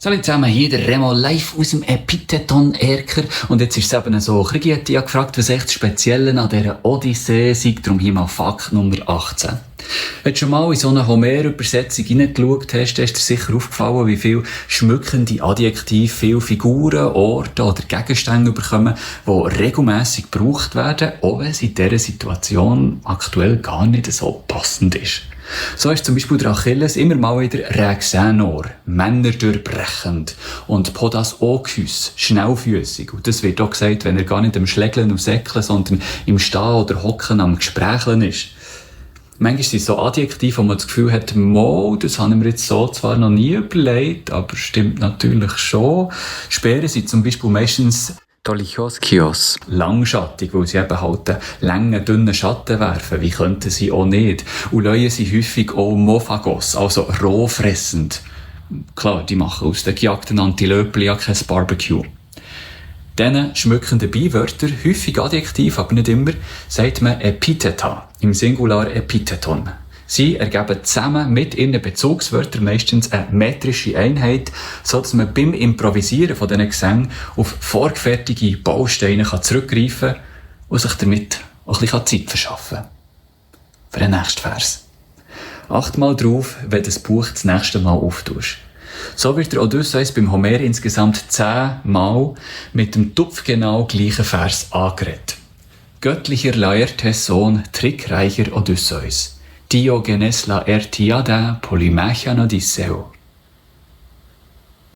Hallo zusammen, hier der Remo live aus dem Epitheton-Erker. Und jetzt ist es eben so, Kriegeti hat gefragt, was echt das Spezielle an dieser Odyssee sei. Darum hier mal Fakt Nummer 18. Wenn du schon mal in so eine Homer-Übersetzung reingeschaut hast, ist dir sicher aufgefallen, wie viele schmückende Adjektive, viele Figuren, Orte oder Gegenstände bekommen, die regelmässig gebraucht werden, auch wenn es in dieser Situation aktuell gar nicht so passend ist. So ist zum Beispiel der Achilles immer mal wieder Rexenor, Männer durchbrechend, und Podas Okhys, schnellfüssig. Und das wird auch gesagt, wenn er gar nicht am Schlägeln und Säckeln, sondern im Stehen oder Hocken am Gesprächeln ist. Manchmal sind so Adjektive, wo man das Gefühl hat, das haben wir jetzt so zwar noch nie überlegt, aber stimmt natürlich schon. Speere sind zum Beispiel meistens Dolichoskios, langschattig, weil sie eben halt einen langen, dünnen Schatten werfen. Wie könnten sie auch nicht? Und Leute sind häufig auch Mophagos, also rohfressend. Klar, die machen aus den gejagten Antilöpli ja kein Barbecue. Diesen schmückenden Beiwörter, häufig Adjektiv, aber nicht immer, sagt man Epitheta, im Singular Epitheton. Sie ergeben zusammen mit ihren Bezugswörtern meistens eine metrische Einheit, so dass man beim Improvisieren von diesen Gesängen auf vorgefertigte Bausteine zurückgreifen kann und sich damit auch ein bisschen Zeit verschaffen kann. Für den nächsten Vers. Acht mal drauf, wenn du das Buch das nächste Mal auftust. So wird der Odysseus beim Homer insgesamt 10 Mal mit dem tupfgenau gleichen Vers angeredet. Göttlicher Laertes Sohn, trickreicher Odysseus. Diogenes Laertiada Polymachia Odisseo.